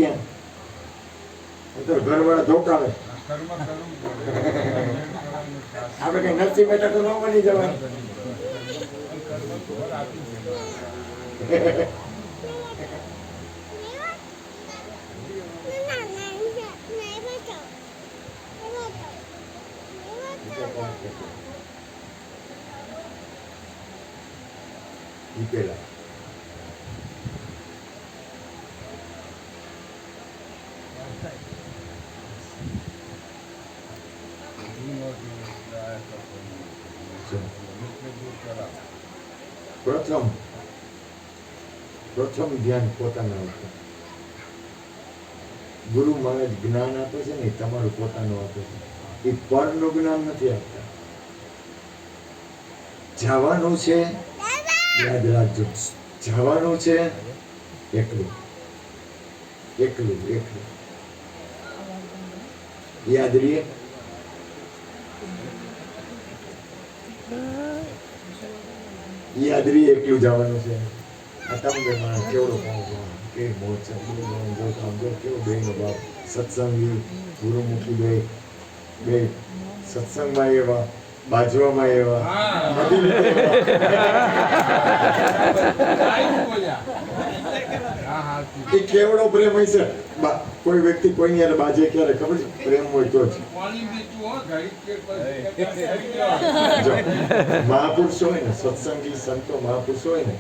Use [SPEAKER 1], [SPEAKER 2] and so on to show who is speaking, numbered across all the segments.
[SPEAKER 1] ક્યાં તો ઘરવાળા ધોકાવે આપણે કઈ નરસિંહ બેટા તો ન બની જવાય. પેલા પ્રથમ ધ્યાન પોતાના ઉપર. ગુરુ મહારાજ જ્ઞાન આપે છે ને તમારું પોતાનું આપે છે. એ પરનું જ્ઞાન નથી આપતા. જવાનું છે યાદ રાખજો, જવાનું છે એકલું એકલું એકલું યાદ રહીએ. યાદ રહીએ એકલું જવાનું છે. આ તમને માણસ કેવડો કે મોજ છે કેવો બે નો બાપ સત્સંગી ગુરુમુખી બે સત્સંગમાં એવા બાજવામાં એવા એ કેવડો પ્રેમ હોય છે. કોઈ વ્યક્તિ કોઈની યાર બાજે ક્યારે ખબર છે પ્રેમ હોય તો જ. મહાપુરુષો હોય ને સત્સંગી સંતો મહાપુરુષો હોય ને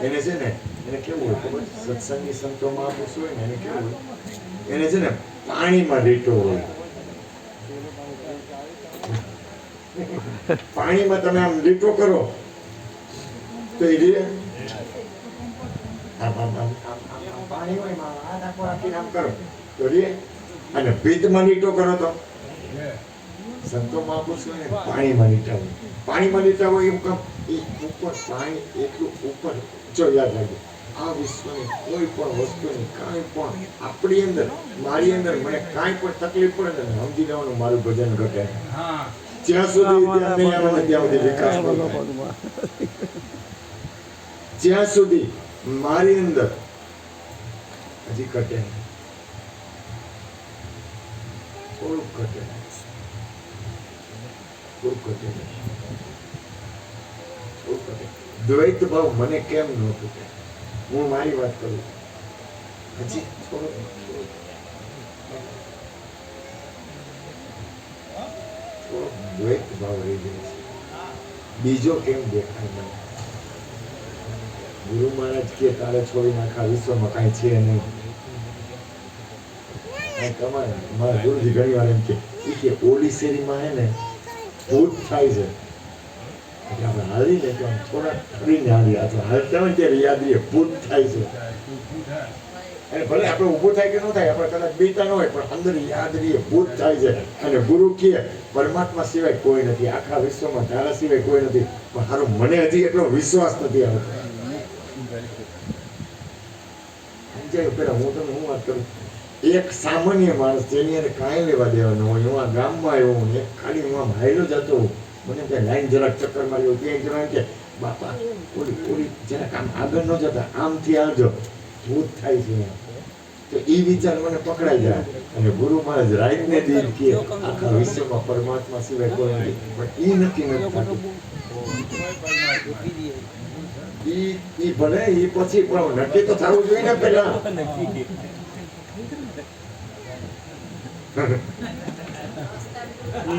[SPEAKER 1] એને છે ને એને કેવું હોય ખબર સત્સંગી સંતો મહાપુરુષો હોય ને એને કેવું હોય એને છે ને પાણીમાં લીટો હોય. પાણીમાં તમે આમ લીટો કરો તો એ પાણી હોય આમ કરો તો રે અને ભીતમાં લીટો કરો તો સંતો મહાપુરુષો ને પાણીમાં લીટા હોય. પાણીમાં લીટા હોય એમ કામ એ ઉપર પાણી એટલું ઉપર જો યાદ રાખજો આ વિશ્વની કોઈ પણ વસ્તુની કાંઈ પણ આપણી અંદર મારી અંદર મને કાંઈ પણ તકલીફ પડે ને સમજી લેવાનું મારું ભજન ઘટે. જ્યાં સુધી ધ્યાન નહીં આવે ત્યાં સુધી વિકાસ નહીં. જ્યાં સુધી મારી અંદર હજી ઘટે થોડુંક ઘટે દ્વૈત ભાવ મને કેમ ન તૂટે. હું મારી વાત કરું હજી થોડો દ્વૈત ભાવ રહી જાય છે. બીજો કેમ દેખાય મને? ગુરુ મહારાજ કે તારે છોડી નાખા વિશ્વમાં કાંઈ છે નહીં. તમારે મારા ગુરુજી ઘણી વાર એમ કે ઓલી શેરીમાં હે ને ભૂત થાય છે એટલે આપણે હાલી ને તો થોડા ફરીને હાલી અથવા હાલતા હોય ત્યારે યાદ રહીએ ભૂત થાય છે. અને ભલે આપણે ઊભું થાય કે ન થાય આપણે કદાચ બીતા ન હોય પણ અંદર યાદ રહીએ ભૂત થાય છે. અને ગુરુ કહે પરમાત્મા સિવાય કોઈ નથી આખા વિશ્વમાં તારા સિવાય કોઈ નથી. પણ સારું મને હજી એટલો વિશ્વાસ નથી આવતો. પેલા હું તમને હું વાત કરું એક સામાન્ય માણસ જેની એને કાંઈ લેવા દેવાનું હોય હું આ ગામમાં આવ્યો હું એક ખાલી હું આમ હાયલો જતો મને ત્યાં લાઈન જરાક ચક્કર માર્યો ત્યાં જણાય કે બાપા ઓલી જરાક આમ આગળ ન જતા આમથી આવજો ભૂત થાય છે. તો એ વિચાર મને પકડાઈ જાય. અને ગુરુ મહારાજ રાઈતને દીધ કે આખા વિશ્વમાં પરમાત્મા સિવાય કોઈ નથી પણ એ નક્કી નથી થતું. ઈ ભલે ઈ પછી પણ નક્કી તો થવું જોઈએ ને પેલા.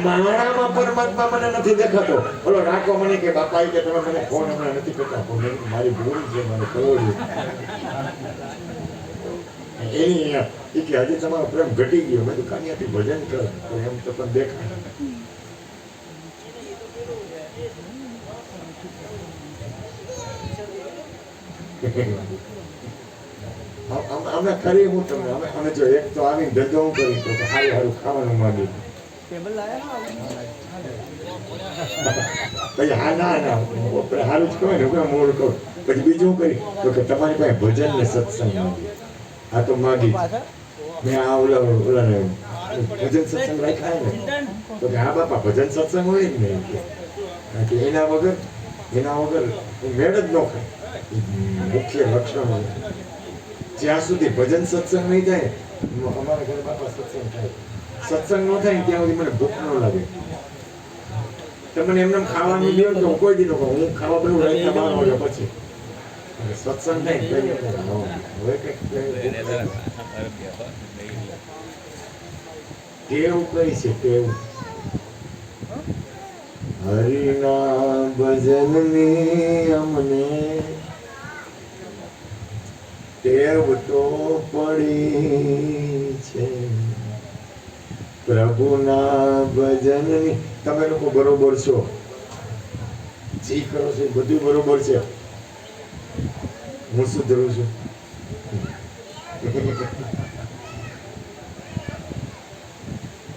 [SPEAKER 1] મારામાં પરમાત્મા મને નથી દેખાતો. બોલો રાખો મને કે બાપા કે તમે મને ફોન હમણાં નથી કરતા પણ મારી ભૂલ છે મને ખબર એની કે હજી તમારો પ્રેમ ઘટી ગયો. મેં તો કાન્યાથી ભજન કરો તો એમ તો પણ દેખાય. અમે કરી હું તમને અમે જો એક તો આવીને ધંધો હું કરી તો સારું સારું ખાવાનું માંગી પછી હા ના સારું જ કહું ને મૂળ કહું પછી બીજું કરી તો કે તમારી પાસે ભજન ને સત્સંગ માંગી. હા તો માંગી મેં આ ઓલા ભજન સત્સંગ રાખ્યા ને તો કે હા બાપા ભજન સત્સંગ હોય જ નહીં કારણ કે એના વગર મેળ જ ન ખાય. મુખ્ય લક્ષણ જ્યાં સુધી ભજન સત્સંગ નહીં થાય, અમારા ઘરે બાપા સત્સંગ થાય, સત્સંગ ન થાય ત્યાં સુધી મને ભૂખ ન લાગે. તમને એમને ખાવાનું લ્યો તો હું કોઈ દી ન કહું, હું ખાવા બધું રાતના 12 વાગ્યા પછી. સત્સંગ થાય ને હવે કઈ ટેવ કઈ છે ટેવ? હરિના ભજનની અમને ટેવ તો પડી છે, પ્રભુના ભજનની. તમે લોકો બરોબર છો, જે કરો છો બધું બરોબર છે, હું સુધરું છું.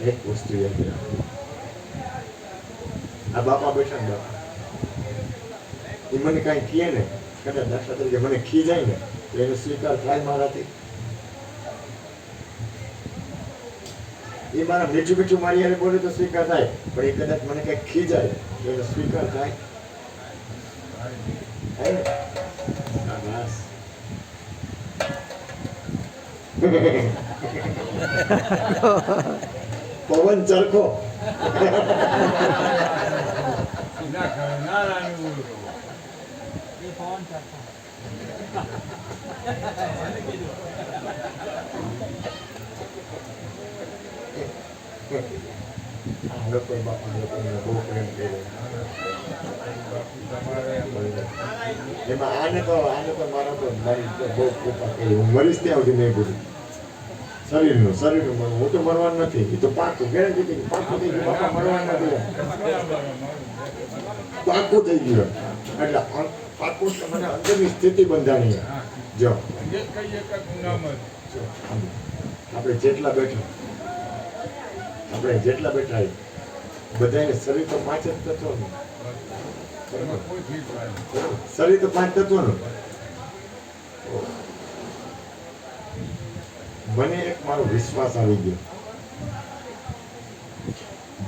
[SPEAKER 1] એક વસ્તુ યાદ રાખો, આ બાપા બેઠા ને બાપા એ મને કાંઈ કહે ને, કદાચ દાખલા તરીકે મને ખીજાય ને તો એનો સ્વીકાર થાય મારાથી? એ મારા મીઠું મીઠું મારી યારે બોલે તો સ્વીકાર થાય, પણ એ કદાચ મને કઈ ખીજાય તો એનો સ્વીકાર થાય? પવન ચરખો એમાં આને તો મારા તો બહુ કૃપા કરી, હું મરીશ ત્યાં સુધી નહીં ભૂલું. શરીરનું મરવું, હું તો મરવાનું નથી, એ તો પાકું ગેરંટી પાકું થઈ ગયું, બાપા મરવાનું નથી, પાકું થઈ ગયું. એટલે પાકું મને અંદરની સ્થિતિ બંધાણી. જો આપણે જેટલા બેઠા બધાને શરીર તો 5 જ તત્વનું, શરીર તો 5 તત્વનું. મને એક મારો વિશ્વાસ આવી ગયો,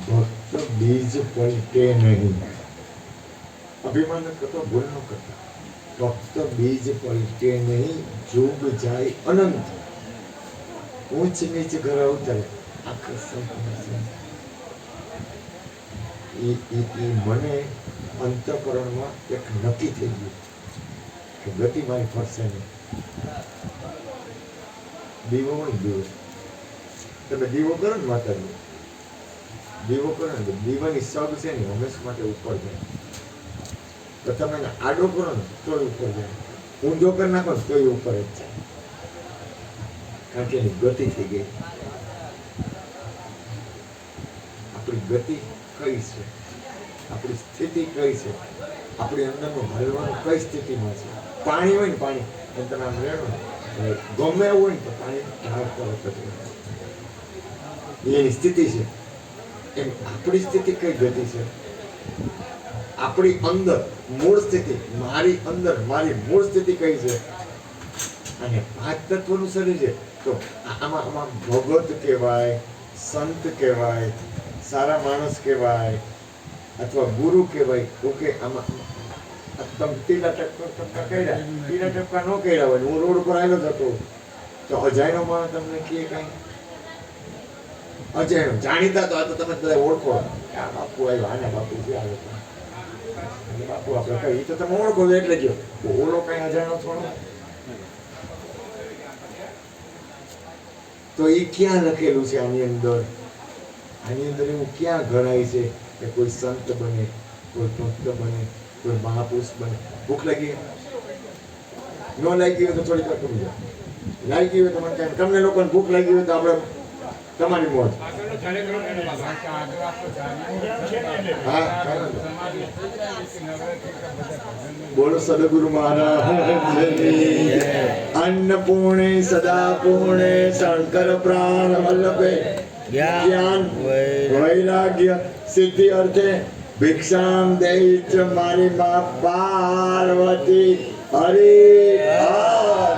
[SPEAKER 1] ભક્ત બીજ પલટે નહીં. અભિમાન કરતો, ભૂલ ન કરતા. ભક્ત બીજ પલટે નહીં, જોગ જાય અનંત. ઊંચ નીચ ઘર ઉતરે આકર્ષણ. મને અંતઃકરણમાં એક નક્કી થઈ ગયું કે ગતિ મારી ફરશે નહીં. દીવો હોય દીવો, તમે દીવો કરો ને માતાજી, દીવો કરો ને દીવાની સગ છે ને હંમેશા માટે ઉપર જાય. તો તમે એને આડો કરો ને તોય ઉપર જાય, ઊંધો કરી નાખો ને તોય ઉપર જ જાય, કારણ કે એની ગતિ થઈ ગઈ. આપણી ગતિ કઈ છે, આપણી સ્થિતિ કઈ છે, આપણી અંદરનું હલવાનું કઈ સ્થિતિમાં છે. પાણી હોય ને પાણી તમે આમ રેડો ને ગમે એવું હોય ને તો પાણી એની સ્થિતિ છે. એમ આપણી સ્થિતિ કઈ ગતિ છે? આપણી અંદર મૂળ સ્થિતિ, મારી અંદર મારી મૂળ સ્થિતિ કઈ છે? અને 5 તત્વનું શરીર છે. તો આમાં ભગત કહેવાય, સંત કહેવાય, સારા માણસ કહેવાય, અથવા ગુરુ કહેવાય. ઓકે, આમાં તમે ટીલા ટપકા કર્યા, ટીલા ટપકા ન કર્યા હોય, હું રોડ ઉપર આવેલો જ હતો તો અજાયનો માણસ તમને કહે કઈ અજાયનો, જાણીતા તો આ તો તમે બધા ઓળખો, આ બાપુ આવ્યો, આના બાપુ છે, આવ્યો બાપુ આપણે કઈ તો તમે ઓળખો છો એટલે જો ઓળો કઈ અજાણો થોડો. તો એ ક્યાં લખેલું છે આની અંદર એવું ક્યાં ગણાય છે કે કોઈ સંત બને, કોઈ ભક્ત બને, કોઈ મહાપુરુષ બને? ભૂખ લાગી ન લાગી હોય તો થોડીક વાર કમી જાય, લાગી હોય તો મને કહે. તમને લોકોને ભૂખ લાગી હોય તો આપણે તમારી મોજ. બોલો સદગુરુ મહારાજ. અન્નપૂર્ણે સદા પૂર્ણે શંકર પ્રાણ વલ્લભે જ્ઞાન વૈરાગ્ય સિદ્ધિ અર્થે ભિક્ષામ દેહી ચ મારી મા પાર્વતી હરિ હર.